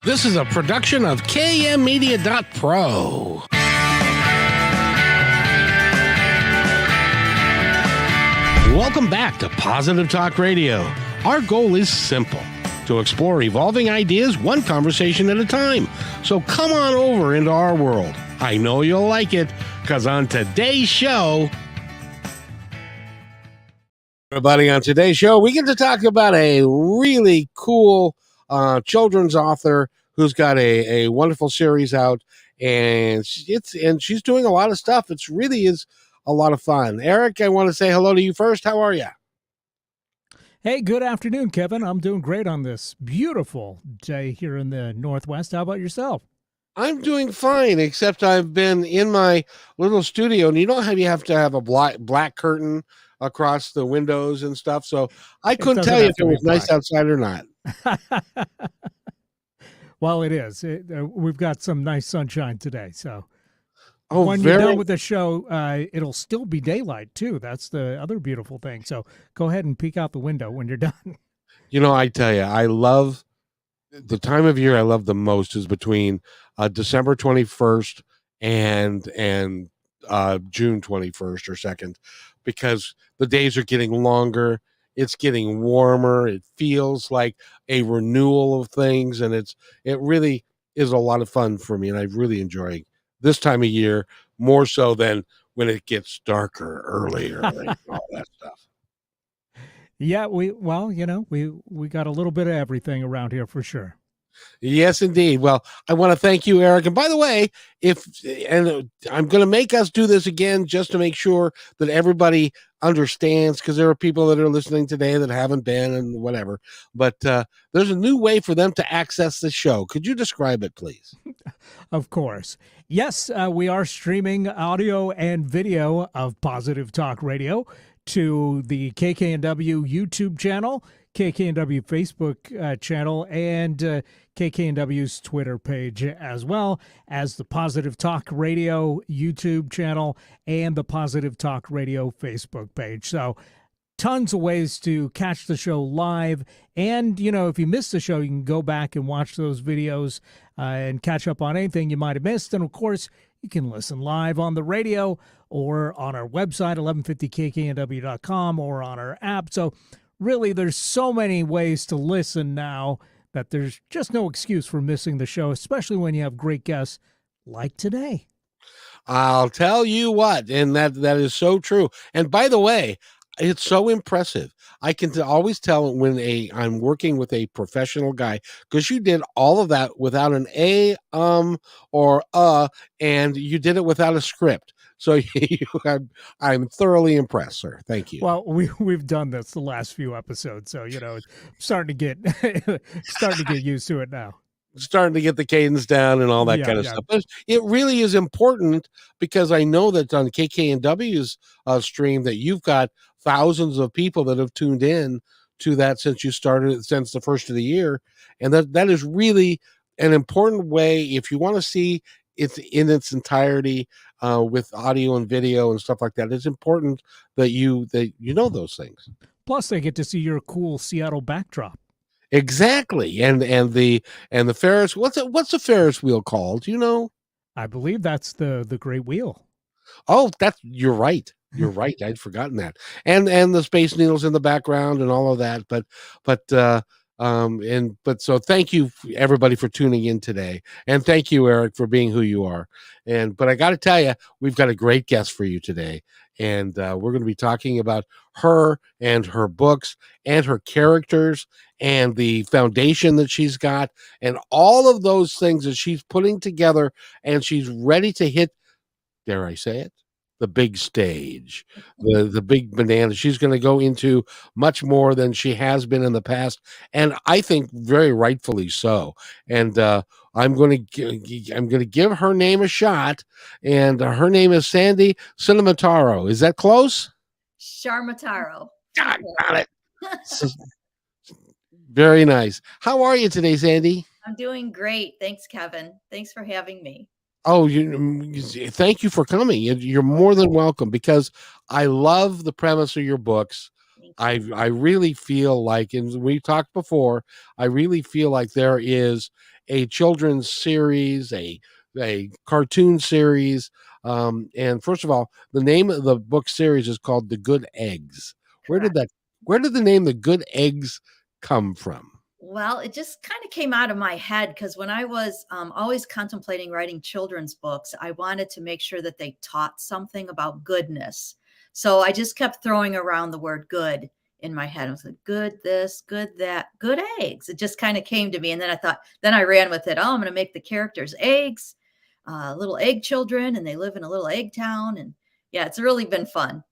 This is a production of KMmedia.pro. Welcome back to Positive Talk Radio. Our goal is simple: to explore evolving ideas one conversation at a time. So come on over into our world. I know you'll like it, because on today's show... Everybody, on today's show, we get to talk about a really cool children's author who's got a wonderful series out, and she's doing a lot of stuff. It really is a lot of fun. Eric, I want to say hello to you first. How are you? Hey, good afternoon, Kevin. I'm doing great on this beautiful day here in the Northwest. How about yourself? I'm doing fine, except I've been in my little studio, and you have to have a black curtain across the windows and stuff. So I couldn't tell you if it was nice outside or not. Well, it is. We've got some nice sunshine today. So when you're done with the show, it'll still be daylight, too. That's the other beautiful thing. So go ahead and peek out the window when you're done. You know, I tell you, I love the time of year I love the most is between December 21st and June 21st or 2nd, because the days are getting longer. It's getting warmer. It feels like a renewal of things, and it really is a lot of fun for me, and I really enjoy this time of year more so than when it gets darker earlier and all that stuff. Yeah, we got a little bit of everything around here for sure. Yes, indeed. Well, I want to thank you, Eric. And by the way, I'm going to make us do this again just to make sure that everybody understands, because there are people that are listening today that haven't been and whatever. But there's a new way for them to access the show. Could you describe it, please? Of course. Yes, we are streaming audio and video of Positive Talk Radio to the KKNW YouTube channel, KKNW Facebook channel, and KKNW's Twitter page, as well as the Positive Talk Radio YouTube channel and the Positive Talk Radio Facebook page. So tons of ways to catch the show live. And, if you missed the show, you can go back and watch those videos and catch up on anything you might have missed. And, of course, you can listen live on the radio or on our website, 1150kknw.com, or on our app. So really, there's so many ways to listen now that there's just no excuse for missing the show, especially when you have great guests like today. I'll tell you what, and that is so true. And by the way, it's so impressive. I can always tell when I'm working with a professional guy, because you did all of that without an or and you did it without a script. So I'm thoroughly impressed, sir. Thank you. Well, we've done this the last few episodes, so it's starting to get used to it now. Starting to get the cadence down and all that kind of stuff. But it really is important, because I know that on KKNW's stream that you've got thousands of people that have tuned in to that since the first of the year, and that is really an important way if you want to see it in its entirety with audio and video and stuff like that. It's important that you know those things. Plus, they get to see your cool Seattle backdrop. Exactly, and the Ferris. What's the Ferris wheel called? Do you know? I believe that's the Great Wheel. Oh, you're right. You're right. I'd forgotten that. And the Space Needles in the background and all of that. But so thank you everybody for tuning in today, and thank you, Eric, for being who you are. But I got to tell you, we've got a great guest for you today, and we're going to be talking about her and her books and her characters and the foundation that she's got and all of those things that she's putting together, and she's ready to hit, dare I say it, the big stage, the big banana. She's going to go into much more than she has been in the past, and I think very rightfully so. And I'm going to give her name a shot, and her name is Sandy Ciaramitaro. Is that close? Ciaramitaro. God, got it. Very nice. How are you today, Sandy? I'm doing great. Thanks, Kevin. Thanks for having me. Oh, thank you for coming. You're more than welcome, because I love the premise of your books. I really feel like, and we talked before, I really feel like there is a children's series, a cartoon series. And first of all, the name of the book series is called The Good Eggs. Where did Correct. that where did the name The Good Eggs come from? Well, it just kind of came out of my head because when I was always contemplating writing children's books, I wanted to make sure that they taught something about goodness. So I just kept throwing around the word good in my head. I was like, good this, good that, good eggs. It just kind of came to me. And then I thought, then I ran with it. Oh, I'm going to make the characters eggs, little egg children, and they live in a little egg town. And yeah, it's really been fun.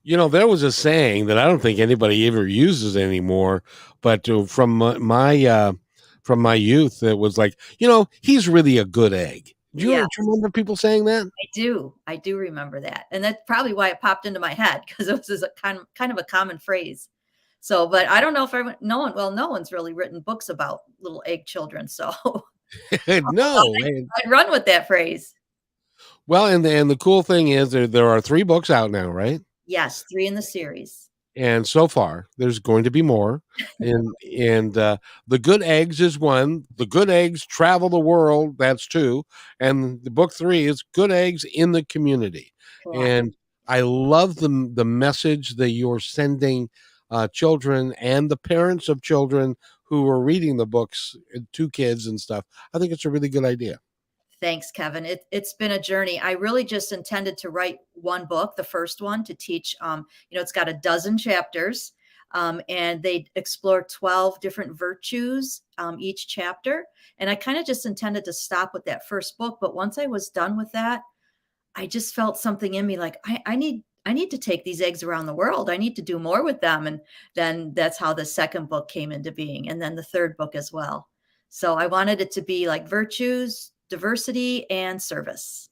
There was a saying that I don't think anybody ever uses anymore, but from my youth, it was like, he's really a good egg. Do Yeah. you remember people saying that? I do. I do remember that. And that's probably why it popped into my head because it was a kind of a common phrase. So, but I don't know if no one's really written books about little egg children. So No. I'd run with that phrase. Well, and the cool thing is there are 3 books out now, right? Yes, 3 in the series. And so far, there's going to be more. And The Good Eggs is 1. The Good Eggs Travel the World, that's 2. And the book 3 is Good Eggs in the Community. Correct. And I love the message that you're sending children and the parents of children who are reading the books to kids and stuff. I think it's a really good idea. Thanks, Kevin. It's been a journey. I really just intended to write one book, the first one, to teach. It's got a dozen chapters, and they explore 12 different virtues each chapter. And I kind of just intended to stop with that first book. But once I was done with that, I just felt something in me like I need to take these eggs around the world. I need to do more with them. And then that's how the second book came into being, and then the third book as well. So I wanted it to be like virtues, diversity, and service.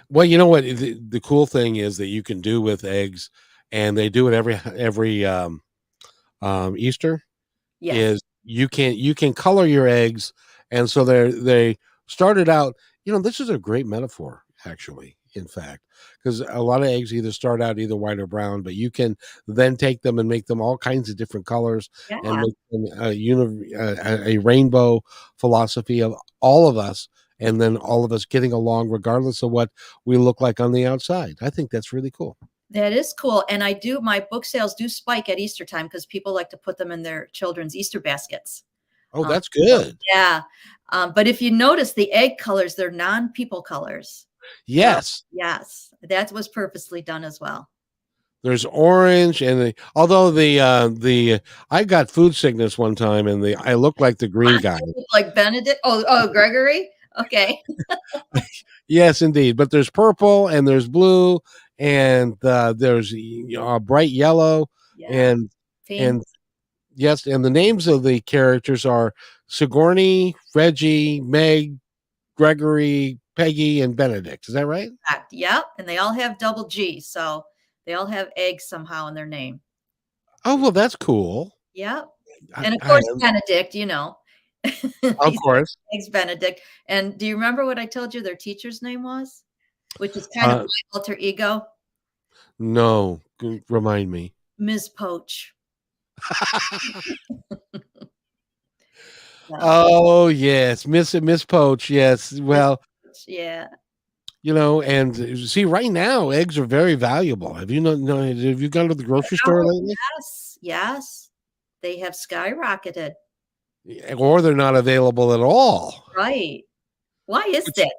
Well, you know what? The cool thing is that you can do with eggs, and they do it every Easter. Yes. Is you can color your eggs, and so they started out. This is a great metaphor, actually. In fact, because a lot of eggs either start out either white or brown, but you can then take them and make them all kinds of different colors and Yeah. make them a rainbow philosophy of all of us, and then all of us getting along regardless of what we look like on the outside. I think that's really cool. That is cool. And my book sales do spike at Easter time because people like to put them in their children's Easter baskets. Oh, Um, that's good. yeah. But if you notice the egg colors, they're non-people colors. So, Yes. yes, that was purposely done as well. There's orange although the I got food sickness one time and I looked like the green guy. Like Benedict. Oh, Gregory. Okay. Yes, indeed. But there's purple and there's blue and there's bright yellow Yeah. and Pink. and yes, and the names of the characters are Sigourney, Reggie, Meg, Gregory, Peggy, and Benedict. Is that right? Correct. Yep. And they all have double G. So they all have eggs somehow in their name. Oh, well, that's cool. Yep. I, And of I, course, Benedict, of He's course. eggs Benedict. And do you remember what I told you their teacher's name was? Which is kind of Uh, my alter ego, no, remind me. Ms. Poach. So, Oh yes, Miss Poach. Yes. Ms. Well, Poach, yeah. and see, right now eggs are very valuable. Have you have you gone to the grocery store Oh, lately? yes. Yes. They have skyrocketed. Or they're not available at all. Right. Why is Which, that?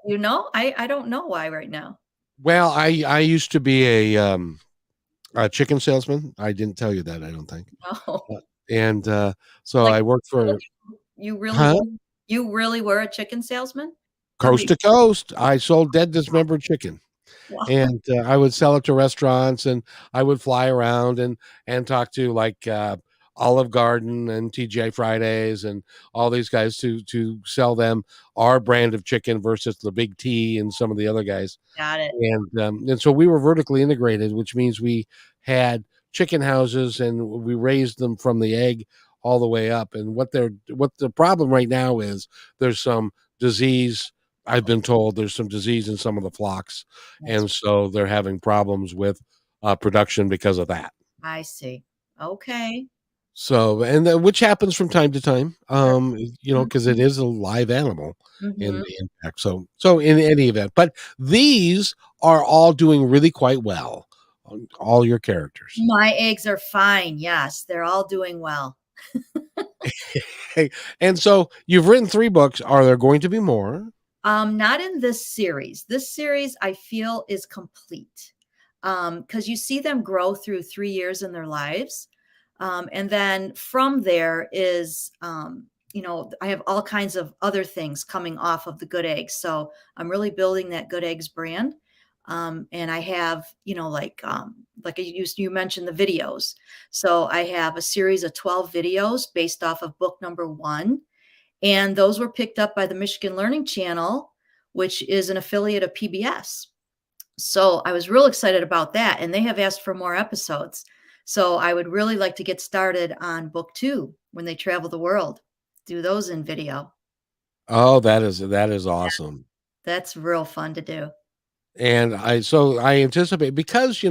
I don't know why right now. well, I used to be a chicken salesman. I didn't tell you that, I don't think. No. And so Like I worked for you really huh? you really were a chicken salesman? Coast Somebody to coast. I sold dead dismembered chicken. wow. And I would sell it to restaurants, and I would fly around and talk to like Olive Garden and TGI Fridays and all these guys to sell them our brand of chicken versus the Big T and some of the other guys. Got it. And so we were vertically integrated, which means we had chicken houses and we raised them from the egg all the way up. And what the problem right now is there's some disease. I've been told there's some disease in some of the flocks, That's and so they're having problems with production because of that. I see. Okay. So, and which happens from time to time, Sure. because it is a live animal in Mm-hmm. the impact. So in any event, but these are all doing really quite well, all your characters. My eggs are fine. Yes, they're all doing well. Hey, and so you've written 3 books. Are there going to be more? Not in this series. This series I feel is complete. Because you see them grow through 3 years in their lives. And then from there is, I have all kinds of other things coming off of the Good Eggs. So I'm really building that Good Eggs brand. And I have, you mentioned the videos. So I have a series of 12 videos based off of book number 1, and those were picked up by the Michigan Learning Channel, which is an affiliate of PBS. So I was real excited about that. And they have asked for more episodes. So I would really like to get started on book 2 when they travel the world, do those in video. Oh, that is awesome. That's real fun to do. And I anticipate, because,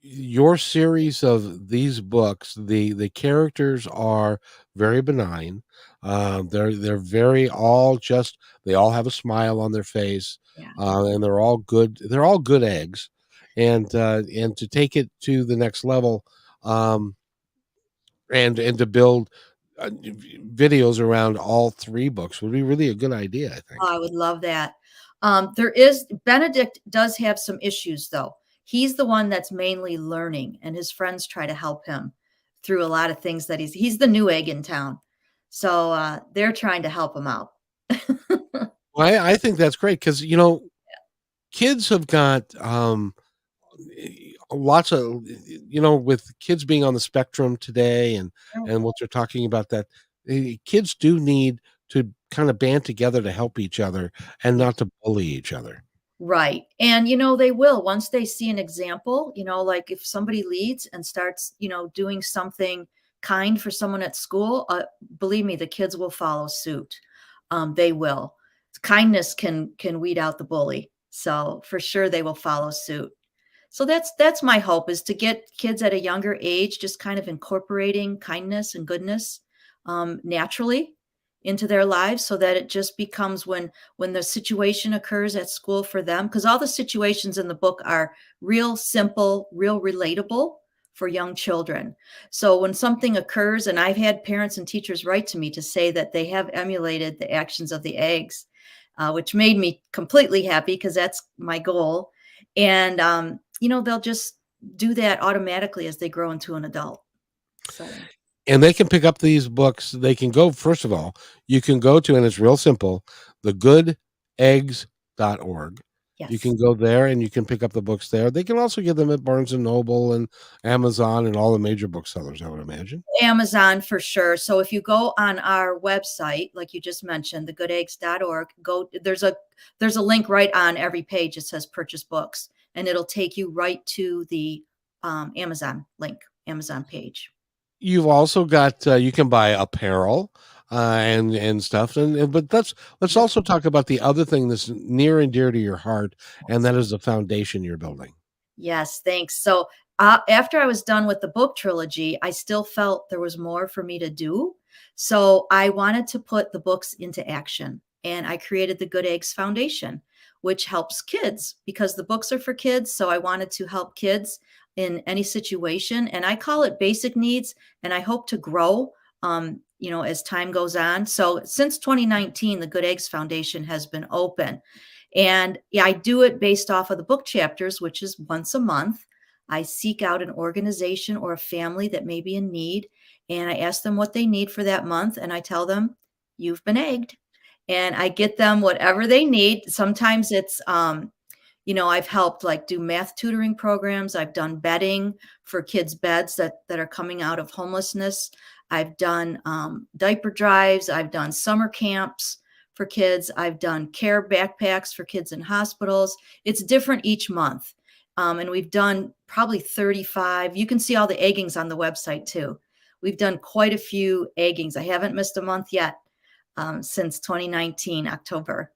your series of these books, the characters are very benign. They're very all just they all have a smile on their face, Yeah. and they're all good. They're all good eggs, and to take it to the next level, um, and to build videos around all 3 books would be really a good idea, I Oh, think. I would love that. Benedict does have some issues though. He's the one that's mainly learning, and his friends try to help him through a lot of things that he's the new egg in town. So they're trying to help him out. Well, I think that's great because kids have got lots of with kids being on the spectrum today, and what you're talking about, that kids do need to kind of band together to help each other and Yeah. not to bully each other. Right. And, they will once they see an example, like if somebody leads and starts, doing something kind for someone at school, believe me, the kids will follow suit. They will. Kindness can weed out the bully. So for sure they will follow suit. So that's my hope, is to get kids at a younger age just kind of incorporating kindness and goodness naturally into their lives, so that it just becomes when the situation occurs at school for them, because all the situations in the book are real simple, real relatable for young children. So when something occurs, and I've had parents and teachers write to me to say that they have emulated the actions of the eggs, which made me completely happy because that's my goal. And they'll just do that automatically as they grow into an adult. So And they can pick up these books. They can go, first of all, you can go to, and it's real simple, thegoodeggz.org. You yes. can go there and you can pick up the books there. They can also get them at Barnes and Noble and Amazon and all the major booksellers, I would imagine. Amazon for sure. So if you go on our website, like you just mentioned, thegoodeggz.org, there's a link right on every page. It says purchase books, and it'll take you right to the Amazon link, Amazon page. You've also got you can buy apparel and stuff, but let's Yep. also talk about the other thing that's near and dear to your heart, and that is the foundation you're building. Yes, thanks. So after I was done with the book trilogy, I still felt there was more for me to do. So I wanted to put the books into action. And I created the Good Eggs Foundation, which helps kids because the books are for kids. So I wanted to help kids in any situation. And I call it basic needs. And I hope to grow, as time goes on. So since 2019, the Good Eggs Foundation has been open. And yeah, I do it based off of the book chapters, which is once a month. I seek out an organization or a family that may be in need, and I ask them what they need for that month. And I tell them, you've been egged. And I get them whatever they need. Sometimes it's, I've helped like do math tutoring programs. I've done bedding for kids' beds that are coming out of homelessness. I've done diaper drives. I've done summer camps for kids. I've done care backpacks for kids in hospitals. It's different each month. And we've done probably 35. You can see all the eggings on the website too. We've done quite a few eggings. I haven't missed a month yet since 2019, October.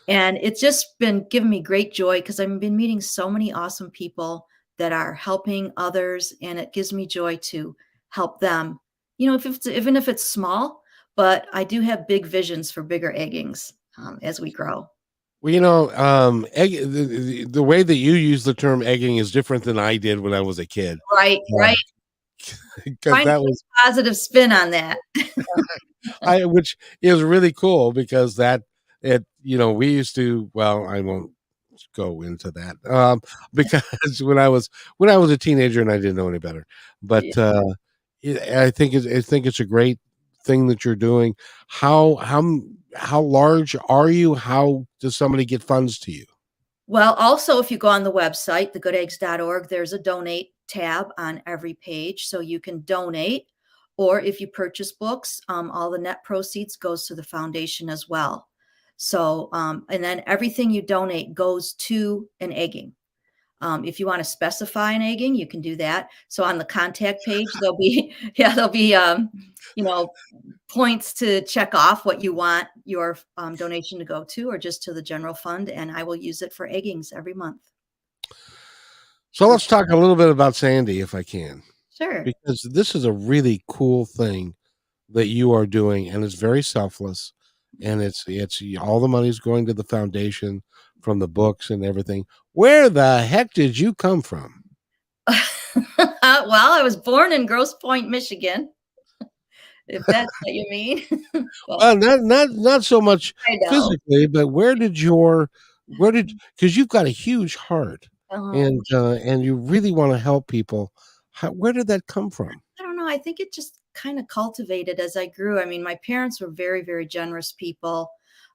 And it's just been giving me great joy because I've been meeting so many awesome people that are helping others, and it gives me joy to help them. You know, even if it's small, but I do have big visions for bigger eggings as we grow. Well, the way that you use the term egging is different than I did when I was a kid, Right, right. because Trying to that put was a positive spin on that. I which is really cool because that it we used to, well, I won't go into that, because when I was a teenager and I didn't know any better, Yeah. but I think it's a great thing that you're doing. How large are you? How does somebody get funds to you? Well, also, if you go on the website, thegoodeggs.org, there's a donate tab on every page, so you can donate. Or if you purchase books, all the net proceeds goes to the foundation as well. So, and then everything you donate goes to an egging. If you want to specify an egging, you can do that. So on the contact page, there'll be, yeah, there'll be, you know, points to check off what you want your donation to go to, or just to the general fund, and I will use it for eggings every month. So let's talk a little bit about Sandy, if I can, Sure. because this is a really cool thing that you are doing, and it's very selfless, and it's all the money's going to the foundation from the books and everything. Where the heck did you come from? Well, I was born in Grosse Pointe, Michigan, if that's what you mean. Well, Well, not so much I know. physically, but where did because you've got a huge heart, Um, and you really want to help people. Where did that come from? I don't know. I think it just kind of cultivated as I grew. I mean, my parents were very, very generous people.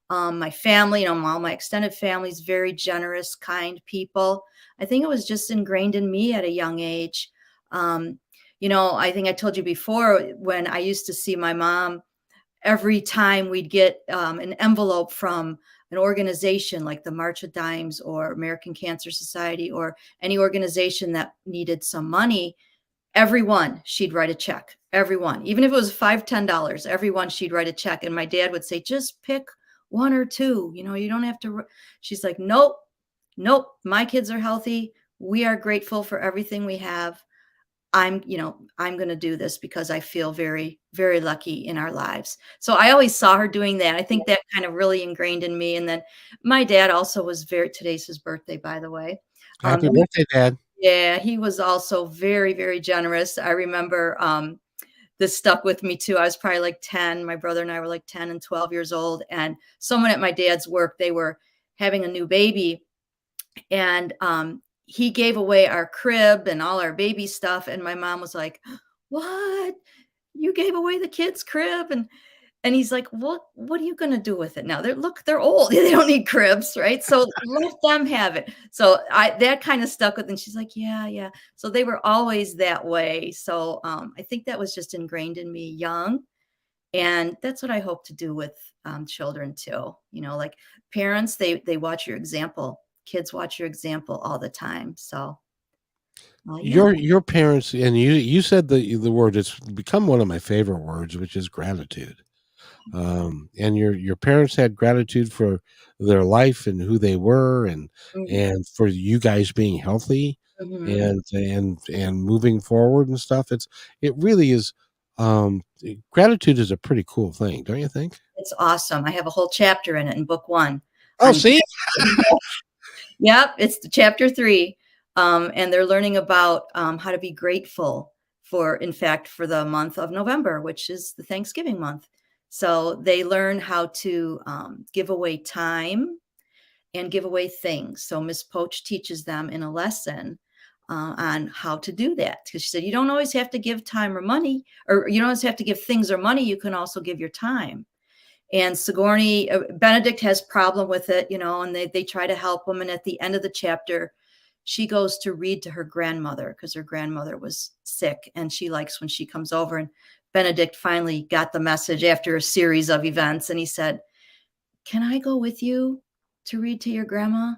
My family, all my extended family is very generous, kind people. I think it was just ingrained in me at a young age. Um, I think I told you before, when I used to see my mom, every time we'd get an envelope from an organization like the March of Dimes or American Cancer Society, or any organization that needed some money, everyone she'd write a check. Everyone, even if it was $5, $10, everyone she'd write a check. And my dad would say, just pick one or two, you don't have to. She's like, nope, nope, my kids are healthy, we are grateful for everything we have. I'm going to do this because I feel very, very lucky in our lives. So I always saw her doing that. I think that kind of really ingrained in me. And then my dad also was today's his birthday, by the way. Happy birthday, Dad. Yeah, he was also very, very generous. I remember this stuck with me too. I was probably like 10. My brother and I were like 10 and 12 years old. And someone at my dad's work, they were having a new baby. And he gave away our crib and all our baby stuff. And my mom was like, what? You gave away the kid's crib? And he's like, what are you going to do with it now? They're old. They don't need cribs, right? So let them have it. So that kind of stuck with, and she's like, yeah, yeah. So they were always that way. So I think that was just ingrained in me young. And that's what I hope to do with children too. Like parents, they watch your example. Kids watch your example all the time. So yeah. Your parents, and you said the word, it's become one of my favorite words, which is gratitude. And your parents had gratitude for their life and who they were, and Mhm. and for you guys being healthy Mhm. and moving forward and stuff. It really is. Gratitude is a pretty cool thing, don't you think? It's awesome. I have a whole chapter in it in book 1 Oh, on. see. Yep, it's the chapter 3. And they're learning about how to be grateful in fact, for the month of November, which is the Thanksgiving month. So they learn how to give away time and give away things. So Miss Poach teaches them in a lesson on how to do that. Because she said, you don't always have to give time or money, or you don't always have to give things or money. You can also give your time. And Sigourney, Benedict has problem with it, and they try to help him. And at the end of the chapter, she goes to read to her grandmother because her grandmother was sick, and she likes when she comes over. And Benedict finally got the message after a series of events, and he said, can I go with you to read to your grandma?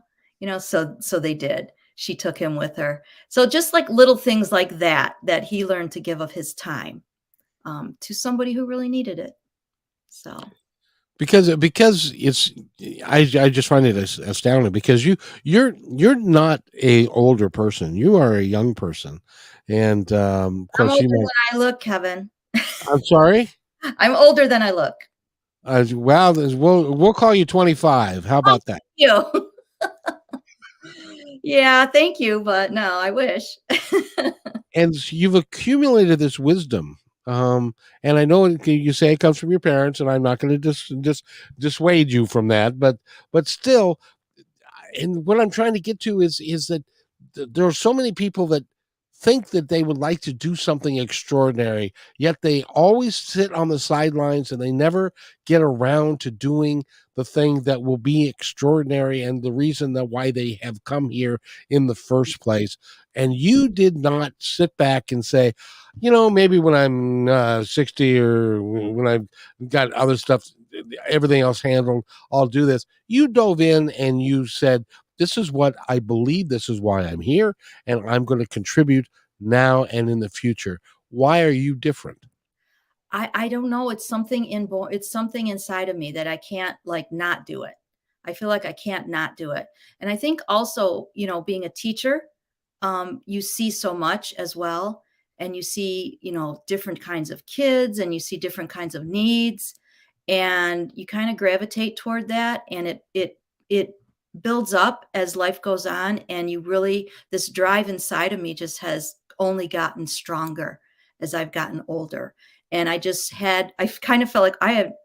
So they did. She took him with her. So just like little things like that he learned to give of his time to somebody who really needed it. So because it's I just find it astounding because you're not a older person, you are a young person, and of I'm course older you than might. I look, Kevin. I'm sorry. I'm older than I look. Well, we'll call you 25. How Oh, about that? thank you. Yeah, thank you, but no, I wish. And you've accumulated this wisdom. And I know you say it comes from your parents, and I'm not going to dissuade you from that, but still, and what I'm trying to get to is that there are so many people that think that they would like to do something extraordinary, yet they always sit on the sidelines and they never get around to doing the thing that will be extraordinary and the reason that why they have come here in the first place. And you did not sit back and say, maybe when I'm 60 or when I've got other stuff, everything else handled, I'll do this. You dove in and you said, this is what I believe. This is why I'm here. And I'm going to contribute now and in the future. Why are you different? I don't know. It's something inside of me that I can't like not do it. I feel like I can't not do it. And I think also, being a teacher, you see so much as well. And you see, different kinds of kids and you see different kinds of needs. And you kind of gravitate toward that. And it builds up as life goes on. And this drive inside of me just has only gotten stronger as I've gotten older. And I kind of felt like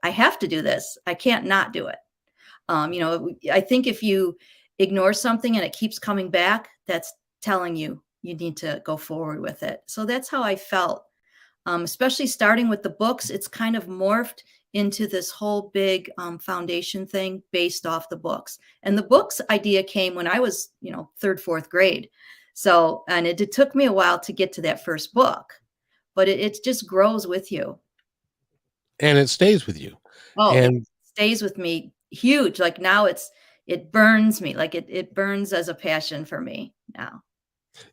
I have to do this. I can't not do it. I think if you ignore something and it keeps coming back, that's telling you need to go forward with it. So that's how I felt. Especially starting with the books, it's kind of morphed into this whole big foundation thing based off the books. And the books idea came when I was, third, fourth grade. So, and it took me a while to get to that first book, but it just grows with you. And it stays with you. Oh, it And stays with me huge. Like now it burns me. Like it burns as a passion for me now.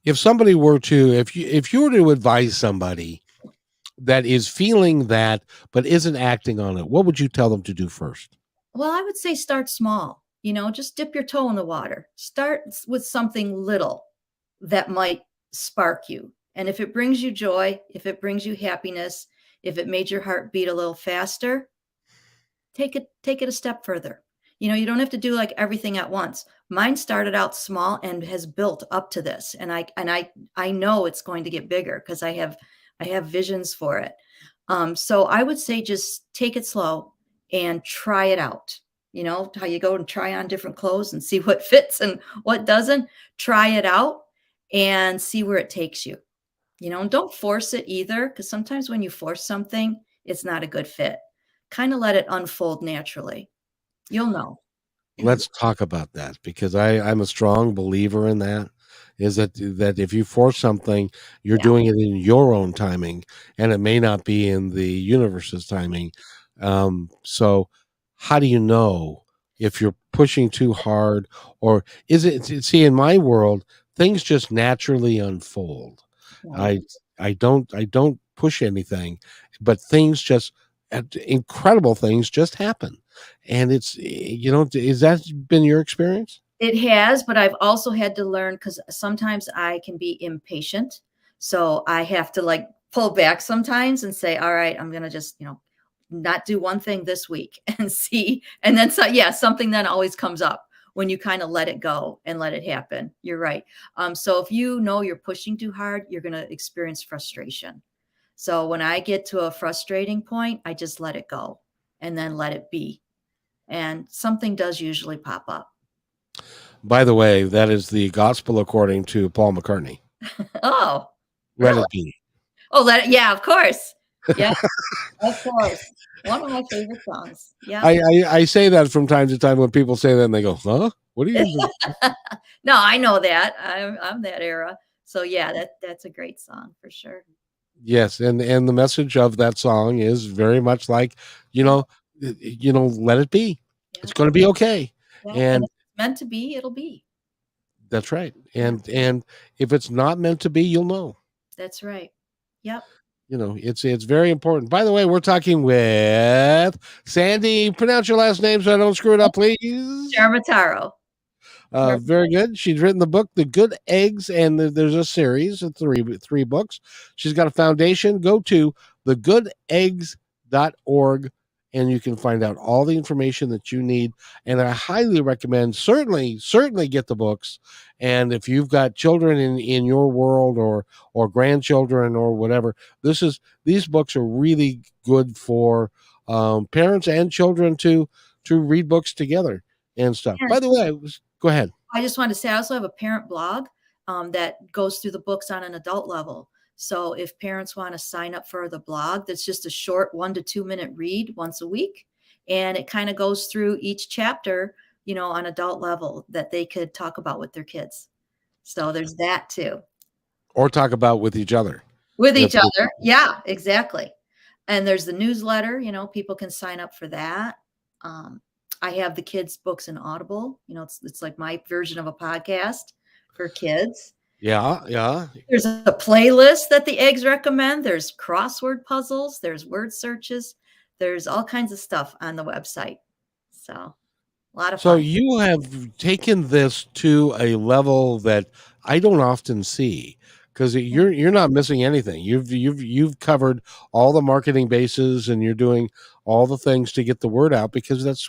if somebody were to, if you were to advise somebody that is feeling that but isn't acting on it, what would you tell them to do first? Well, I would say start small. Just dip your toe in the water. Start with something little that might spark you. And if it brings you joy, if it brings you happiness, if it made your heart beat a little faster, take it a step further. You don't have to do like everything at once. Mine started out small and has built up to this. And I know it's going to get bigger because I have visions for it. So I would say just take it slow and try it out. You know how you go and try on different clothes and see what fits and what doesn't. Try it out and see where it takes you. And don't force it either, because sometimes when you force something, it's not a good fit. Kind of let it unfold naturally. You'll know. Let's talk about that because I'm a strong believer in that. Is that if you force something, you're Yeah. doing it in your own timing, and it may not be in the universe's timing. So, how do you know if you're pushing too hard, or is it? See, in my world, things just naturally unfold. Right. I don't push anything, but things just incredible things just happen. And is that been your experience? It has, but I've also had to learn because sometimes I can be impatient. So I have to like pull back sometimes and say, all right, I'm going to just, not do one thing this week and see. And then, so yeah, something then always comes up when you kind of let it go and let it happen. You're right. So if you know you're pushing too hard, you're going to experience frustration. So when I get to a frustrating point, I just let it go and then let it be. And something does usually pop up. By the way, that is the gospel according to Paul McCartney. Oh, Let really? it be. Oh, yeah, of course. Yeah, of course. One of my favorite songs. Yeah. I say that from time to time when people say that and they go, huh? What are you even? No, I know that. I'm that era. So yeah, that's a great song for sure. Yes, and the message of that song is very much like, you Yeah, know, let it be. yeah, It's going to be okay. yeah. And And if it's meant to be, it'll be. that's right. Yeah, And if it's not meant to be, you'll know. that's right. Yep. It's very important. By the way, we're talking with Sandy. Pronounce your last name so I don't screw it up, please. Ciaramitaro. Very good. She's written the book, The Good Eggs, and there's a series of three books. She's got a foundation. Go to thegoodeggs.org, and you can find out all the information that you need. And I highly recommend, certainly get the books. And if you've got children in your world or grandchildren or whatever, these books are really good for parents and children to read books together and stuff. By the way, go ahead. I just wanted to say I also have a parent blog that goes through the books on an adult level. So if parents want to sign up for the blog, that's just a short 1 to 2 minute read once a week. And it kind of goes through each chapter, on adult level that they could talk about with their kids. So there's that too. Or talk about with each other. Yeah, exactly. And there's the newsletter, people can sign up for that. I have the kids' books in Audible. It's like my version of a podcast for kids. Yeah. There's a playlist that the eggs recommend. There's crossword puzzles. There's word searches. There's all kinds of stuff on the website. So a lot of fun. So you have taken this to a level that I don't often see, because you're not missing anything. You've covered all the marketing bases, and you're doing all the things to get the word out, because that's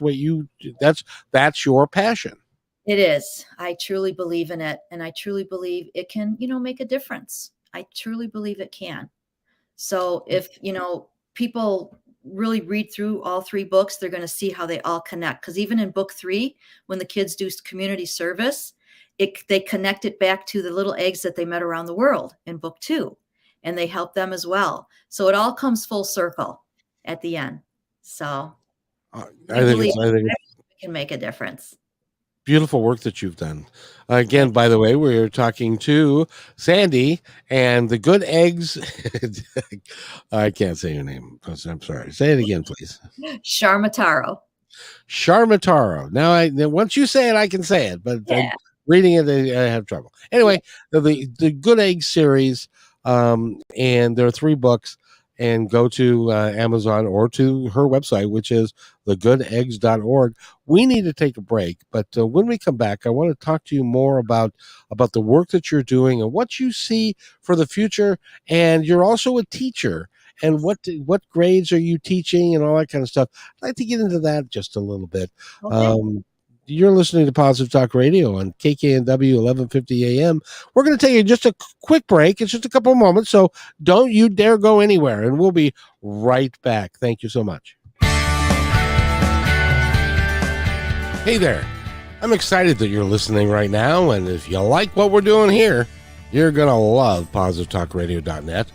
your passion. It is. I truly believe in it, and I truly believe it can, make a difference. I truly believe it can. So if, people really read through all 3 books, they're going to see how they all connect. Because even in book 3, when the kids do community service, they connect it back to the little eggs that they met around the world in book 2, and they help them as well. So it all comes full circle at the end. So I think it can make a difference. Beautiful work that you've done. Again, by the way, we're talking to Sandy and the Good Eggs. I can't say your name. I'm sorry. Say it again, please. Ciaramitaro. Now, once you say it, I can say it, but reading it, I have trouble. Anyway, the Good Eggs series, and there are 3 books. And go to Amazon or to her website, which is thegoodeggs.org. We need to take a break, but when we come back, I want to talk to you more about the work that you're doing and what you see for the future. And you're also a teacher. And what grades are you teaching and all that kind of stuff? I'd like to get into that just a little bit. Okay. You're listening to Positive Talk Radio on KKNW 1150 AM. We're going to take just a quick break. It's just a couple of moments, so don't you dare go anywhere, and we'll be right back. Thank you so much. Hey there. I'm excited that you're listening right now, and if you like what we're doing here, you're going to love positivetalkradio.net.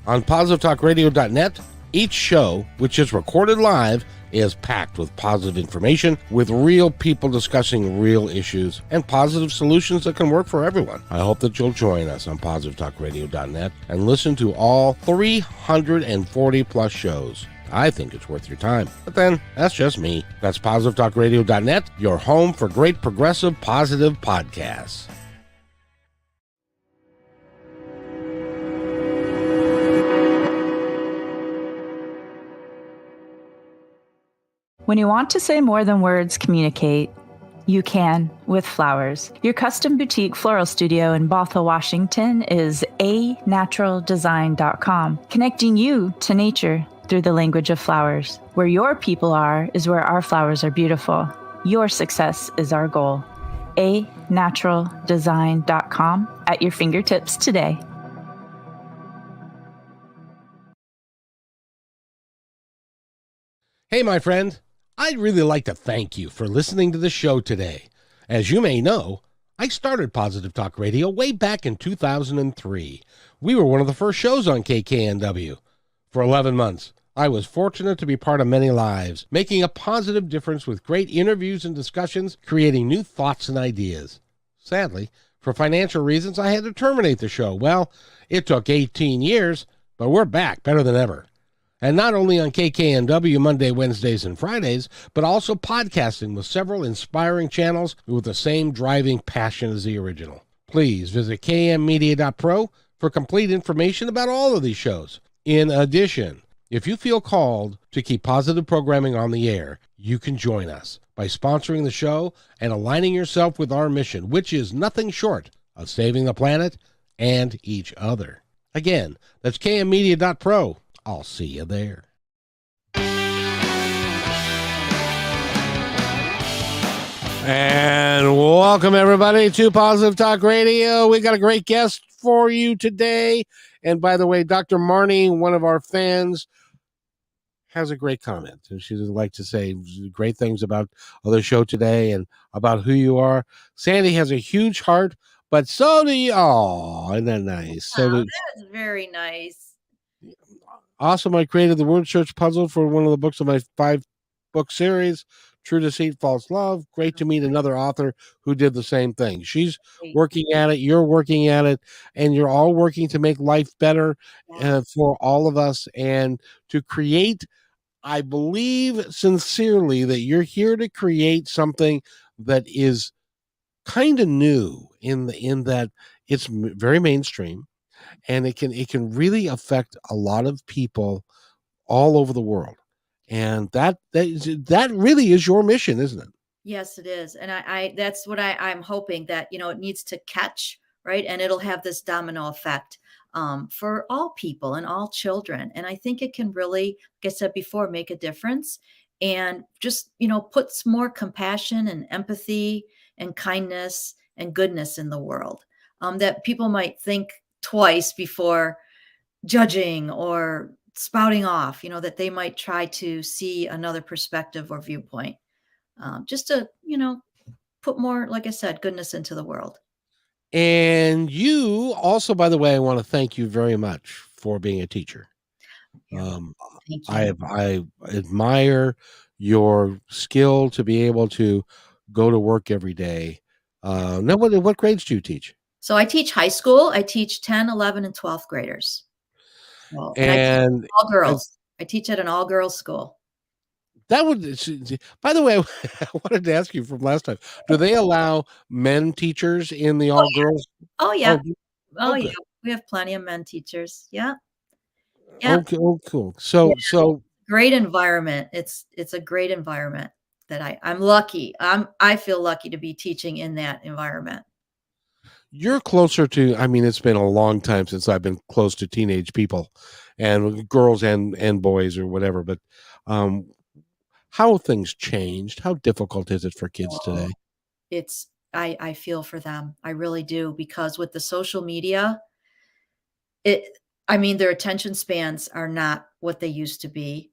On positivetalkradio.net, each show, which is recorded live, is packed with positive information, with real people discussing real issues and positive solutions that can work for everyone. I hope that you'll join us on positivetalkradio.net and listen to all 340 plus shows. I think it's worth your time. But then, that's just me. That's positivetalkradio.net, your home for great progressive positive podcasts. When you want to say more than words communicate, you can with flowers. Your custom boutique floral studio in Bothell, Washington is anaturaldesign.com, connecting you to nature through the language of flowers. Where your people are is where our flowers are beautiful. Your success is our goal. anaturaldesign.com at your fingertips today. Hey, my friend. I'd really like to thank you for listening to the show today. As you may know, I started Positive Talk Radio way back in 2003. We were one of the first shows on KKNW. For 11 months, I was fortunate to be part of many lives, making a positive difference with great interviews and discussions, creating new thoughts and ideas. Sadly, for financial reasons, I had to terminate the show. Well, it took 18 years, but we're back better than ever. And not only on KKNW Monday, Wednesdays, and Fridays, but also podcasting with several inspiring channels with the same driving passion as the original. Please visit kmmedia.pro for complete information about all of these shows. In addition, if you feel called to keep positive programming on the air, you can join us by sponsoring the show and aligning yourself with our mission, which is nothing short of saving the planet and each other. Again, that's kmmedia.pro. I'll see you there. And welcome, everybody, to Positive Talk Radio. We got a great guest for you today. And by the way, Dr. Marnie, one of our fans, has a great comment. She would like to say great things about the show today and about who you are. Sandy has a huge heart, but so do you. Oh, isn't that nice? That's very nice. Awesome. I created the word search puzzle for one of the books of my 5-book series, True Deceit, False Love. Great to meet another author who did the same thing. She's working at it. You're working at it. And you're all working to make life better for all of us and to create. I believe sincerely that you're here to create something that is kind of new in that it's very mainstream, and it can really affect a lot of people all over the world. And that really is your mission, isn't it? Yes, it is. And I that's what I'm hoping, that, it needs to catch, right? And it'll have this domino effect for all people and all children. And I think it can really, like I said before, make a difference and just, puts more compassion and empathy and kindness and goodness in the world, that people might think twice before judging or spouting off, that they might try to see another perspective or viewpoint, just to, put more, like I said, goodness into the world. And you also, by the way, I want to thank you very much for being a teacher. Thank you. I admire your skill to be able to go to work every day. Now, what grades do you teach? So I teach high school. I teach 10, 11, and 12th graders. Well, and I teach all girls. I teach at an all-girls school. That would, by the way, I wanted to ask you from last time, do they allow men teachers in the all-girls? Oh, yeah. Oh, yeah. We have plenty of men teachers. Yeah. Yeah. Okay. Oh, cool. So great environment. It's a great environment that I'm lucky. I feel lucky to be teaching in that environment. You're closer to, I mean, it's been a long time since I've been close to teenage people and girls and boys or whatever, but how have things changed? How difficult is it for kids today? I feel for them. I really do, because with the social media, their attention spans are not what they used to be,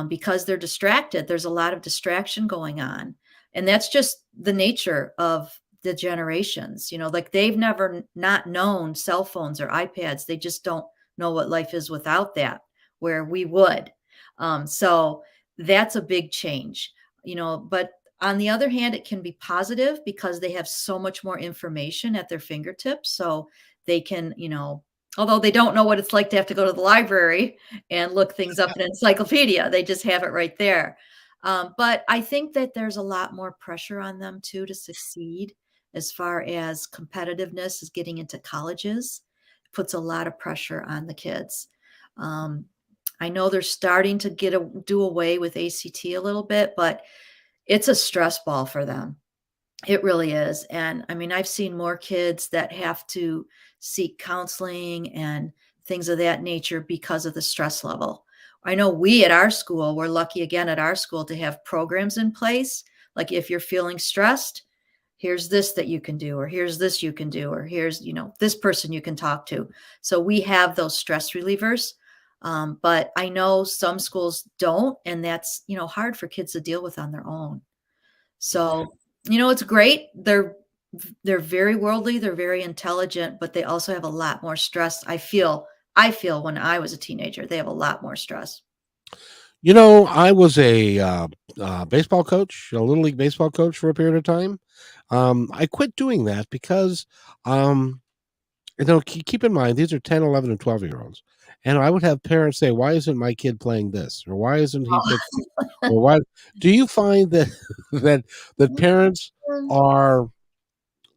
because they're distracted. There's a lot of distraction going on. And that's just the nature of the generations, like they've never not known cell phones or iPads. They just don't know what life is without that, where we would. So that's a big change, but on the other hand, it can be positive because they have so much more information at their fingertips. So they can, although they don't know what it's like to have to go to the library and look things up in an encyclopedia, they just have it right there. But I think that there's a lot more pressure on them too to succeed, as far as competitiveness is getting into colleges. It puts a lot of pressure on the kids. I know they're starting to do away with ACT a little bit, but it's a stress ball for them. It really is. And I've seen more kids that have to seek counseling and things of that nature because of the stress level. I know we at our school, we're lucky again at our school to have programs in place. Like if you're feeling stressed, here's this that you can do, or here's this you can do, or here's, this person you can talk to. So we have those stress relievers. But I know some schools don't, and that's, hard for kids to deal with on their own. So, it's great. They're very worldly. They're very intelligent, but they also have a lot more stress. I feel when I was a teenager, they have a lot more stress. I was a baseball coach, a little league baseball coach for a period of time. I quit doing that because, keep in mind, these are 10, 11, and 12-year-olds. And I would have parents say, why isn't my kid playing this? Or why isn't he pitching? Or why? Do you find that parents are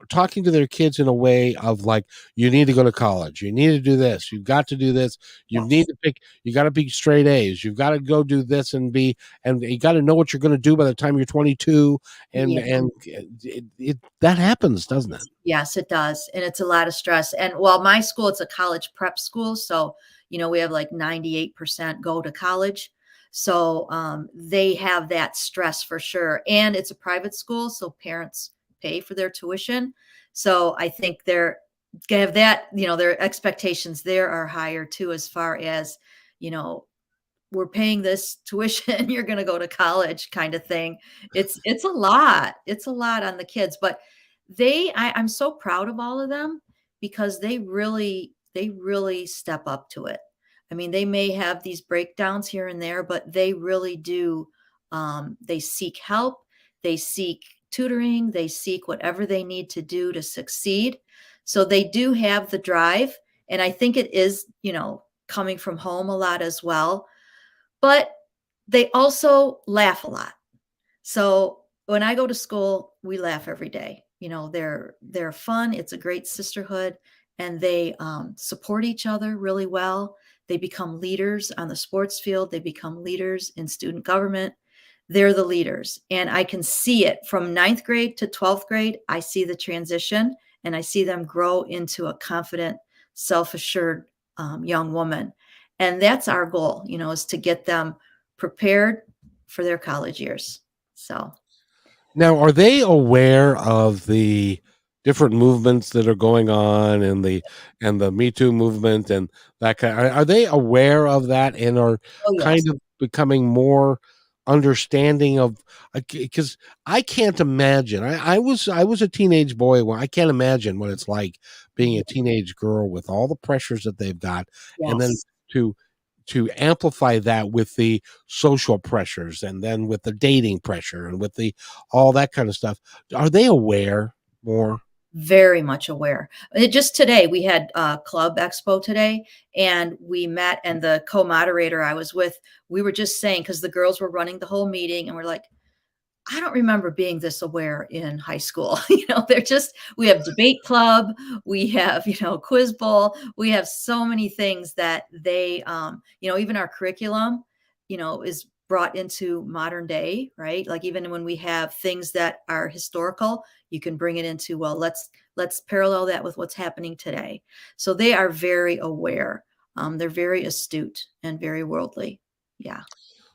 talking to their kids in a way of like, you need to go to college, you need to do this, you've got to do this, you Yes. need to pick, you got to be straight A's, you've got to go do this and you got to know what you're going to do by the time you're 22, Yeah. and that happens, doesn't it? Yes, it does. And it's a lot of stress. And while my school, it's a college prep school. So, we have like 98% go to college. So they have that stress for sure. And it's a private school. So parents pay for their tuition. So I think they're going to have that, their expectations there are higher too, as far as, you know, we're paying this tuition, you're going to go to college kind of thing. It's a lot. It's a lot on the kids, but I'm so proud of all of them because they really step up to it. I mean, they may have these breakdowns here and there, but they really do. They seek help, they seek tutoring, they seek whatever they need to do to succeed. So they do have the drive. And I think it is, coming from home a lot as well. But they also laugh a lot. So when I go to school, we laugh every day. They're fun. It's a great sisterhood, and they support each other really well. They become leaders on the sports field. They become leaders in student government. They're the leaders, and I can see it from 9th grade to 12th grade. I see the transition, and I see them grow into a confident, self-assured young woman. And that's our goal, is to get them prepared for their college years. So Now, are they aware of the different movements that are going on, and the Me Too movement and that kind? Are they aware of that and are oh yes. kind of becoming more understanding of? Because I can't imagine. I was a teenage boy. Well, I can't imagine what it's like being a teenage girl with all the pressures that they've got, and then Yes. to amplify that with the social pressures, and then with the dating pressure, and with the all that kind of stuff. Are they aware more? Very much aware. Just today, we had Club Expo today, and we met, and the co-moderator I was with, we were just saying, because the girls were running the whole meeting, and we're like, I don't remember being this aware in high school. We have debate club, we have, quiz bowl, we have so many things that they, even our curriculum, is brought into modern day, right? Like even when we have things that are historical, you can bring it into, well, let's parallel that with what's happening today. So they are very aware. They're very astute and very worldly. Yeah.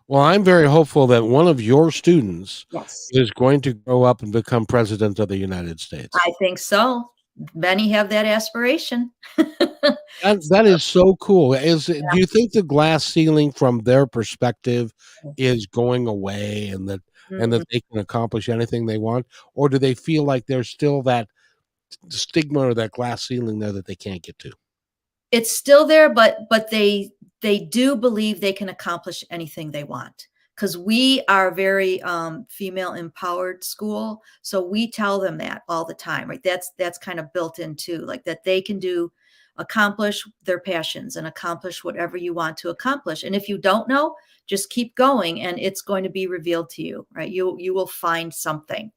Well, I'm very hopeful that one of your students Yes. is going to grow up and become president of the United States. I think so. Many have that aspiration. That is so cool. Do you think the glass ceiling from their perspective is going away, and that Mm, they can accomplish anything they want? Or do they feel like there's still that stigma or that glass ceiling there that they can't get to? it's still there, but they do believe they can accomplish anything they want, because we are a very female empowered school. So we tell them that all the time, right? That's kind of built into, like, that they can accomplish their passions and accomplish whatever you want to accomplish. And if you don't know, just keep going, and it's going to be revealed to you, right? You will find something.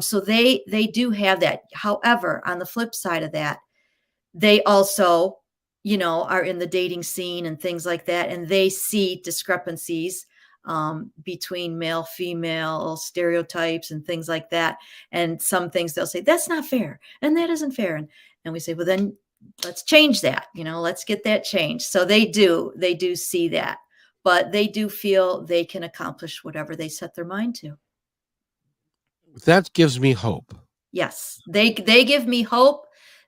So they do have that. However, on the flip side of that, they also, are in the dating scene and things like that, and they see discrepancies between male, female stereotypes and things like that. And some things they'll say, that's not fair, and that isn't fair. And we say, well, then let's change that. Let's get that changed. So they do see that, but they do feel they can accomplish whatever they set their mind to. That gives me hope. Yes, they give me hope.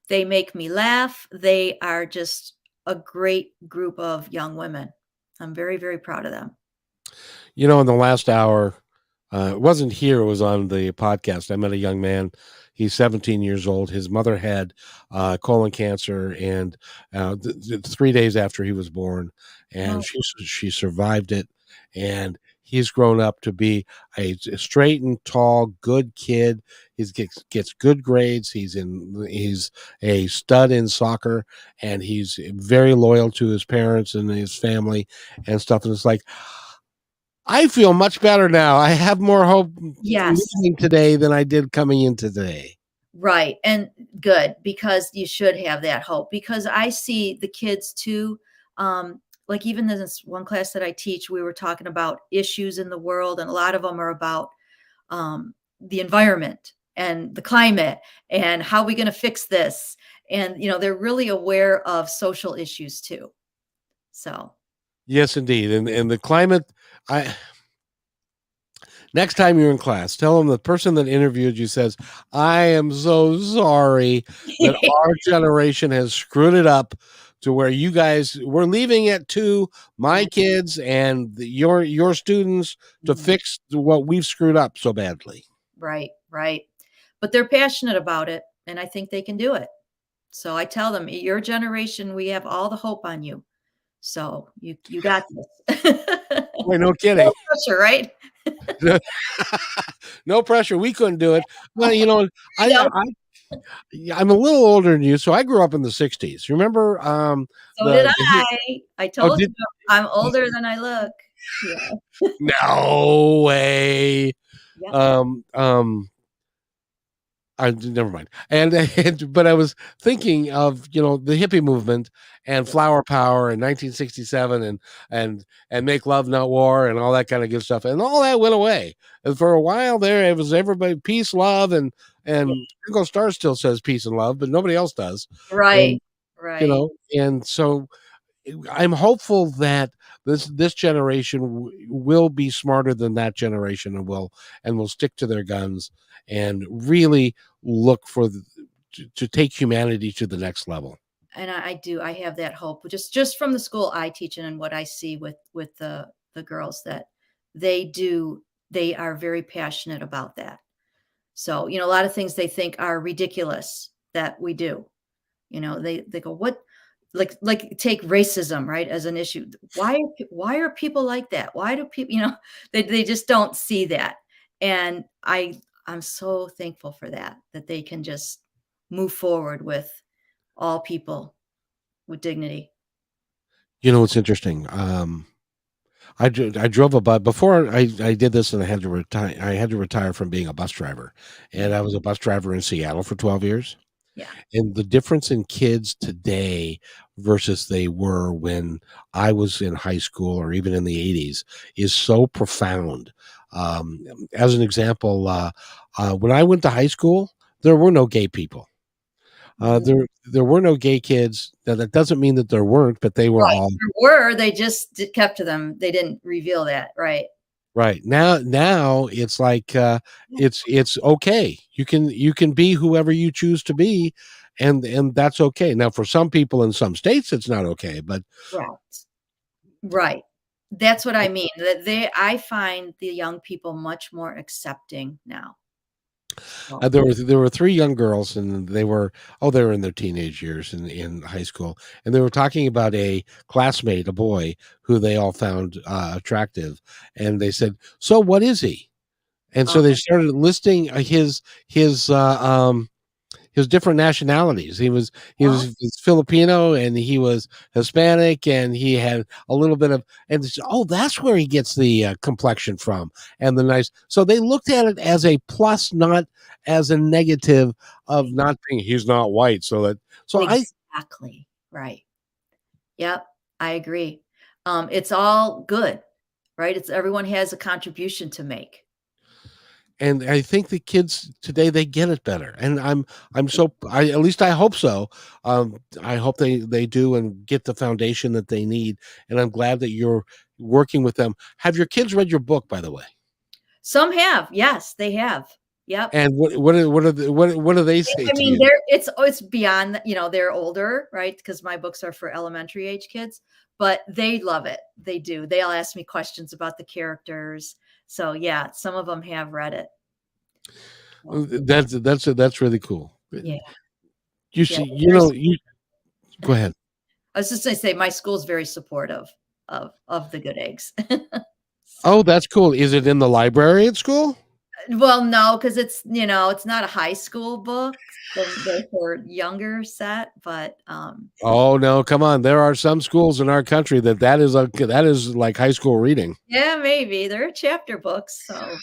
They make me laugh. They are just a great group of young women. I'm very, very proud of them. In the last hour, it wasn't here, it was on the podcast. I met a young man. He's 17 years old. His mother had colon cancer, and 3 days after he was born, and Oh, she survived it. And he's grown up to be a straight and tall, good kid. He gets good grades. He's a stud in soccer, and he's very loyal to his parents and his family and stuff. And it's like, I feel much better now. I have more hope yes. leaving today than I did coming in today. Right. And good, because you should have that hope, because I see the kids too. Like even in this one class that I teach, we were talking about issues in the world, and a lot of them are about the environment and the climate and how are we going to fix this. And, they're really aware of social issues too. So, Yes, indeed. And the climate, I next time you're in class, tell them the person that interviewed you says, I am so sorry that our generation has screwed it up to where you guys we're leaving it to my kids and your students to fix what we've screwed up so badly. Right, right. But they're passionate about it, and I think they can do it. So I tell them, your generation, we have all the hope on you. So you got this. Wait, no kidding. No pressure, right? No pressure. We couldn't do it. Well, I know. I'm a little older than you, so I grew up in the 60s. Remember So did I. I told you I'm older than I look. Yeah. No way. Yeah. Never mind. But I was thinking of the hippie movement and flower power in 1967 and make love not war and all that kind of good stuff, and all that went away. And for a while there, it was everybody peace, love, and Ringo Starr still says peace and love, but nobody else does. Right. And, Right. and so I'm hopeful that this generation will be smarter than that generation and will stick to their guns and really look for to take humanity to the next level. And I do. I have that hope, just from the school I teach in and what I see with the girls, that they are very passionate about that. So, a lot of things they think are ridiculous that we do. They go, what, like take racism, right, as an issue. Why are people like that? Why do people, they just don't see that. And I'm so thankful for that they can just move forward with all people with dignity. It's interesting. I drove a bus before I did this, and I had to retire. I had to retire from being a bus driver, and I was a bus driver in Seattle for 12 years. Yeah. And the difference in kids today versus they were when I was in high school or even in the 80s is so profound. As an example, when I went to high school, there were no gay people. There were no gay kids. Now, that doesn't mean that there weren't, but they were Right. all There were. They just kept to them. They didn't reveal that. Right. right. Now it's like it's okay. You can be whoever you choose to be, and that's okay. Now, for some people in some states, it's not okay, but Right. Right. That's what I mean. I find the young people much more accepting now. there were three young girls, and they were in their teenage years in high school, and they were talking about a classmate, a boy who they all found attractive, and they said, "So what is he?" And so they started listing his different nationalities. He was Filipino, and he was Hispanic, and he had a little bit of, and they said, oh, that's where he gets the complexion from, and the nice. So they looked at it as a plus, not as a negative of not being. He's not white, so Exactly. Right. Yep. I agree. It's all good, right? Everyone has a contribution to make. And I think the kids today, they get it better, and at least I hope so. I hope they do and get the foundation that they need, and I'm glad that you're working with them. Have your kids read your book, by the way? Some have. Yes, they have. Yep. And what do they say I to mean, you? it's beyond, they're older, right? Because my books are for elementary age kids, but they love it. They do. They'll ask me questions about the characters. So yeah, some of them have read it. That's really cool. Yeah. You see, go ahead. I was just going to say, my school's very supportive of the good eggs. Oh, that's cool. Is it in the library at school? Well, no, because it's not a high school book. They're for younger set, but Oh no, come on. There are some schools in our country that is like high school reading. yeah, maybe they're chapter books. So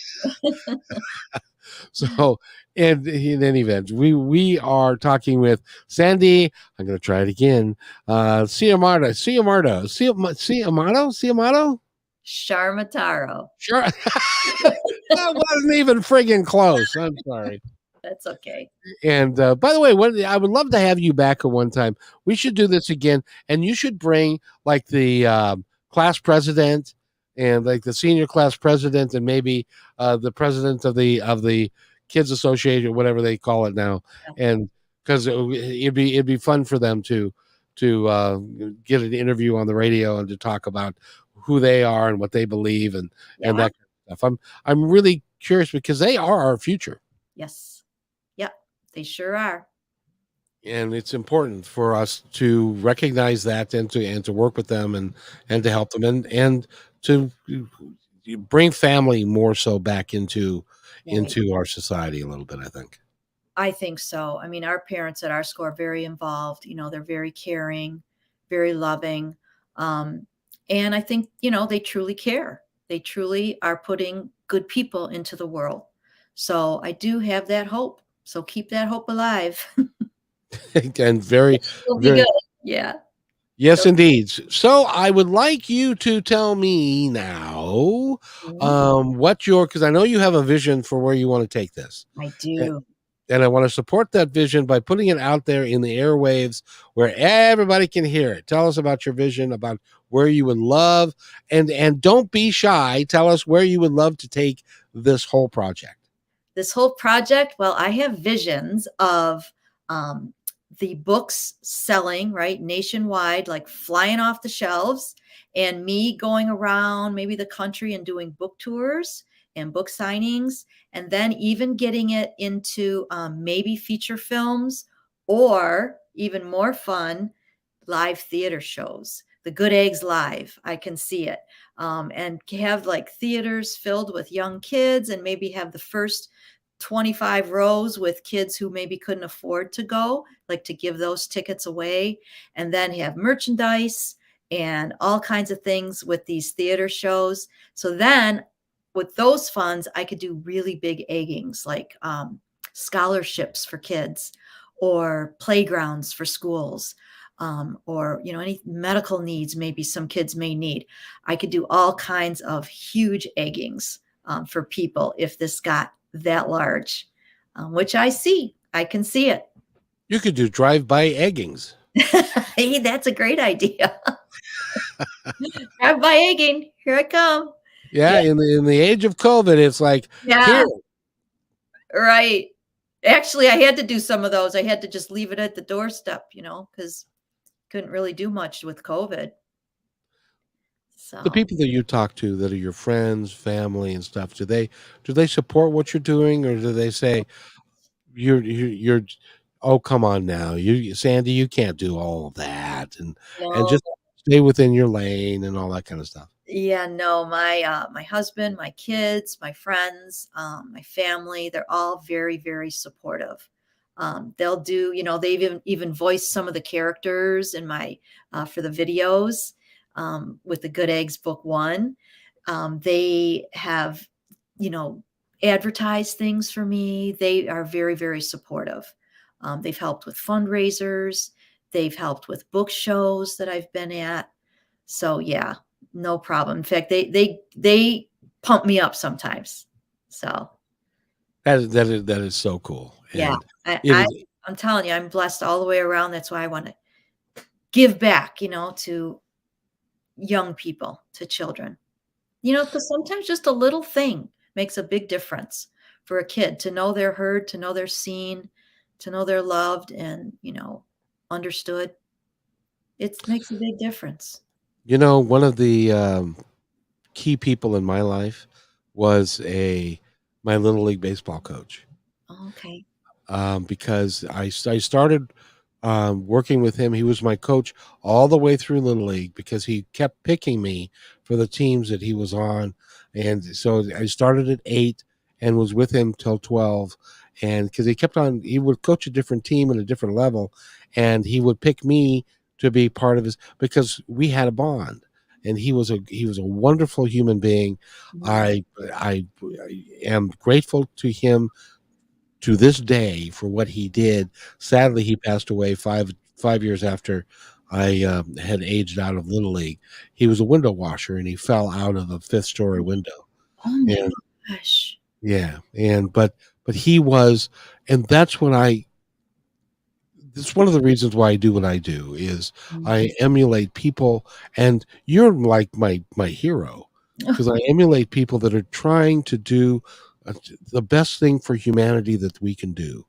So, and in any event, we are talking with Sandy. I'm going to try it again. Ciaramitaro. Charmataro. Sure, that wasn't even friggin' close. I'm sorry. That's okay. And by the way, I would love to have you back at one time. We should do this again, and you should bring like the class president and like the senior class president, and maybe the president of the kids association, whatever they call it now, Yeah. and because it'd be fun for them to get an interview on the radio and to talk about who they are and what they believe and Yeah. that kind of stuff. I'm really curious because they are our future. Yes. Yep. They sure are. And it's important for us to recognize that and to work with them and to help them and to bring family more so back Right. into our society a little bit, I think. I think so. I mean, our parents at our school are very involved. They're very caring, very loving. Um, and I think, they truly care. They truly are putting good people into the world. So I do have that hope. So keep that hope alive. And very, It'll be very, good. Yeah. yes, So, indeed. So I would like you to tell me now, mhm, because I know you have a vision for where you want to take this. I do. And I want to support that vision by putting it out there in the airwaves where everybody can hear it. Tell us about your vision, about where you would love, and don't be shy. Tell us where you would love to take this whole project. This whole project, well, I have visions of um, the books selling right nationwide, like flying off the shelves, and me going around maybe the country and doing book tours and book signings, and then even getting it into maybe feature films or even more fun, live theater shows. The Good Eggs Live, I can see it. And have like theaters filled with young kids and maybe have the first 25 rows with kids who maybe couldn't afford to go, like to give those tickets away, and then have merchandise and all kinds of things with these theater shows. So then with those funds, I could do really big eggings like scholarships for kids or playgrounds for schools. Or any medical needs maybe some kids may need. I could do all kinds of huge eggings for people if this got that large, which I can see it. You could do drive-by eggings. Hey, that's a great idea. Drive by egging, here I come. Yeah, Yeah. in the age of COVID, it's like Yeah, here. right. Actually, I had to do some of those. I had to just leave it at the doorstep, because couldn't really do much with COVID. The So people that you talk to that are your friends, family, and stuff, do they support what you're doing, or do they say you're oh come on now, you Sandy, you can't do all of that, and no, just stay within your lane and all that kind of stuff? yeah, no, my husband, my kids, my friends, my family, they're all very, very supportive. They'll do, they've even voiced some of the characters in my for the videos with the Good Eggs book one. They have, you know, advertised things for me. They are very, very supportive. They've helped with fundraisers. They've helped with book shows that I've been at. So yeah, no problem. In fact, they pump me up sometimes. So That is so cool, yeah, and I, it I is. I'm telling you, I'm blessed all the way around. That's why I want to give back, to young people, to children. Because sometimes just a little thing makes a big difference for a kid to know they're heard, to know they're seen, to know they're loved and, understood. It makes a big difference. One of the key people in my life was a my little league baseball coach. Okay. Because I started working with him. He was my coach all the way through Little League because he kept picking me for the teams that he was on. And so I started at 8 and was with him till 12. And because he would coach a different team at a different level, and he would pick me to be part of his, because we had a bond. And he was a wonderful human being. I am grateful to him to this day for what he did. Sadly, he passed away 5 years after I had aged out of Little League. He was a window washer, and he fell out of a fifth-story window. Oh my And gosh. yeah, but he was, and that's one of the reasons why I do what I do is I emulate people, and you're like my hero, because I emulate people that are trying to do the best thing for humanity that we can do.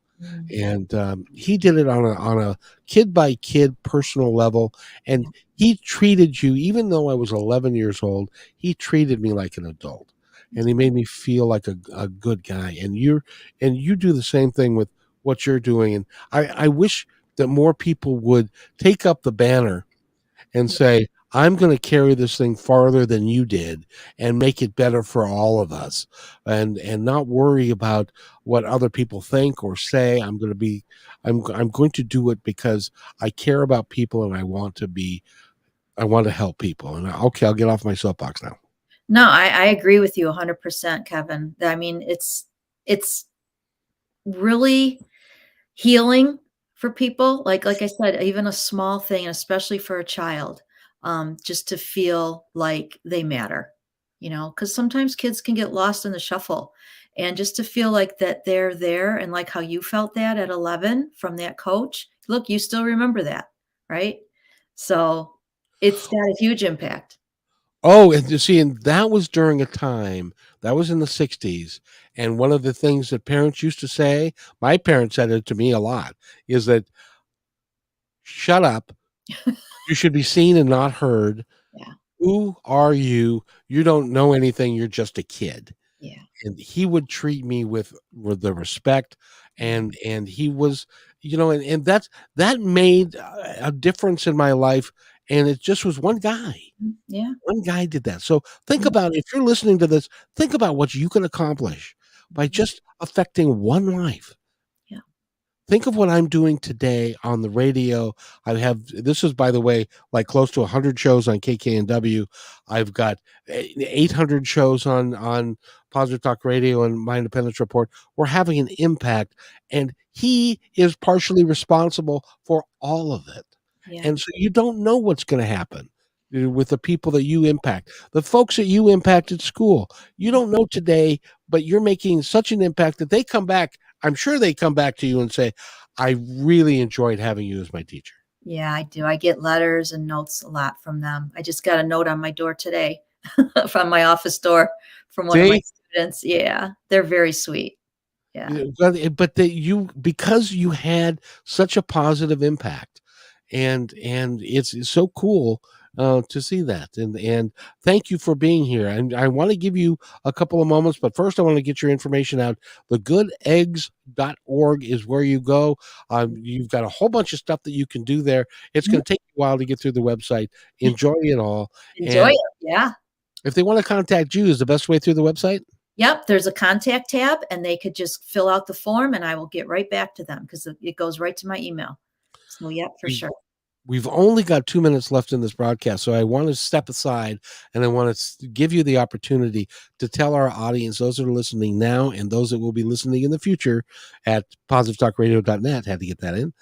And he did it on a kid by kid personal level, and he treated you, even though I was 11 years old, he treated me like an adult, and he made me feel like a good guy. And you do the same thing with what you're doing. And I wish that more people would take up the banner and say, I'm going to carry this thing farther than you did and make it better for all of us, and not worry about what other people think or say. I'm going to do it because I care about people, and I want to help people. And okay, I'll get off my soapbox now. No, I agree with you 100%, Kevin. I mean, it's really healing for people. Like I said, even a small thing, especially for a child, just to feel like they matter, because sometimes kids can get lost in the shuffle, and just to feel like that they're there, and like how you felt that at 11 from that coach. Look, you still remember that, right? So it's got a huge impact. Oh, and you see, and that was during a time that was in the 60s. And one of the things that parents used to say, my parents said it to me a lot, is that shut up. You should be seen and not heard. Yeah. Who are you? You don't know anything. You're just a kid. Yeah. And he would treat me with the respect, and he was, and that made a difference in my life. And it just was one guy. Yeah. One guy did that. So think about, if you're listening to this, think about what you can accomplish by just affecting one life. Yeah. Think of what I'm doing today on the radio. This is, by the way, like close to 100 shows on KKNW. I've got 800 shows on Positive Talk Radio and My Independence Report. We're having an impact, and he is partially responsible for all of it. Yeah. And so you don't know what's going to happen with the people that you impact, the folks that you impact at school. You don't know today, but you're making such an impact that they come back. I'm sure they come back to you and say, I really enjoyed having you as my teacher. Yeah, I do. I get letters and notes a lot from them. I just got a note on my door today from my office door from one of my students. Yeah, they're very sweet. Yeah. But because you had such a positive impact, and it's so cool to see that. And thank you for being here. And I want to give you a couple of moments, but first I want to get your information out. thegooteggs.org is where you go. You've got a whole bunch of stuff that you can do there. It's going to take you a while to get through the website. Enjoy it all. Enjoy it. Yeah. If they want to contact you, is the best way through the website? Yep. There's a contact tab, and they could just fill out the form, and I will get right back to them because it goes right to my email. So, yep, for sure. We've only got 2 minutes left in this broadcast, so I want to step aside, and I want to give you the opportunity to tell our audience, those that are listening now and those that will be listening in the future at positivetalkradio.net, had to get that in,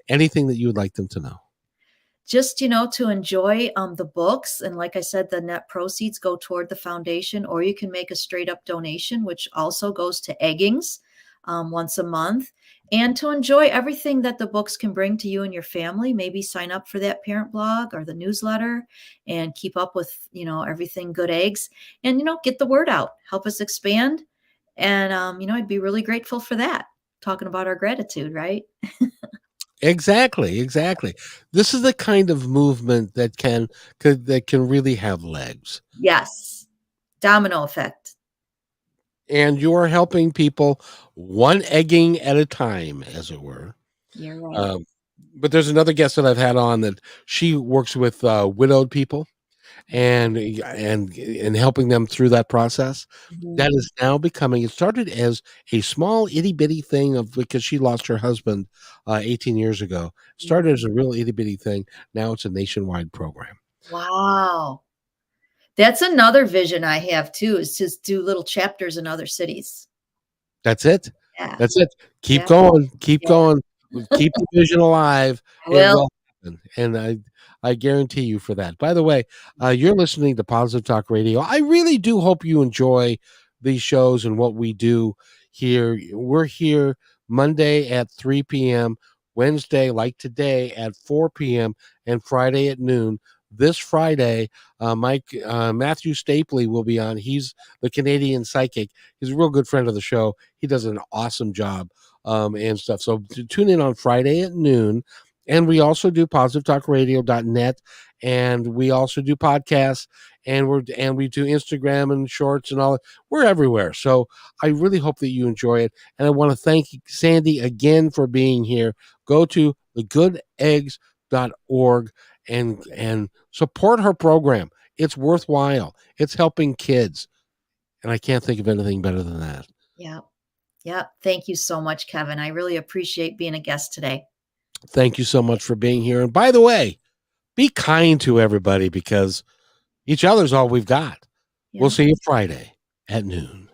anything that you would like them to know. Just, to enjoy the books. And like I said, the net proceeds go toward the foundation, or you can make a straight up donation, which also goes to Eggings once a month. And to enjoy everything that the books can bring to you and your family, maybe sign up for that parent blog or the newsletter and keep up with, everything Good Eggs, and, get the word out, help us expand. And, I'd be really grateful for that. Talking about our gratitude, right? Exactly. This is the kind of movement that can really have legs. Yes. Domino effect. And you're helping people one egging at a time, as it were. You're right. But there's another guest that I've had on that she works with widowed people. and helping them through that process. That Mhm. is now becoming, it started as a small itty bitty thing of, because she lost her husband 18 years ago. Started as a real itty bitty thing. Now it's a nationwide program. Wow. That's another vision I have too, is just do little chapters in other cities. That's it. Yeah. That's it. Keep Yeah. going. Keep Yeah. going. Keep the vision alive. I It will. will happen. And I guarantee you for that. By the way, you're listening to Positive Talk Radio. I really do hope you enjoy these shows and what we do here. We're here Monday at 3 p.m., Wednesday, like today, at 4 p.m., and Friday at noon. This Friday, Matthew Stapley will be on. He's the Canadian psychic. He's a real good friend of the show. He does an awesome job and stuff. So tune in on Friday at noon. And we also do positivetalkradio.net, and we also do podcasts, and we do Instagram and shorts and all that. We're everywhere. So I really hope that you enjoy it. And I want to thank Sandy again for being here. Go to thegoodeggs.org and support her program. It's worthwhile. It's helping kids. And I can't think of anything better than that. Yeah. Yeah. Thank you so much, Kevin. I really appreciate being a guest today. Thank you so much for being here. And by the way, be kind to everybody, because each other's all we've got. Yeah. We'll see you Friday at noon.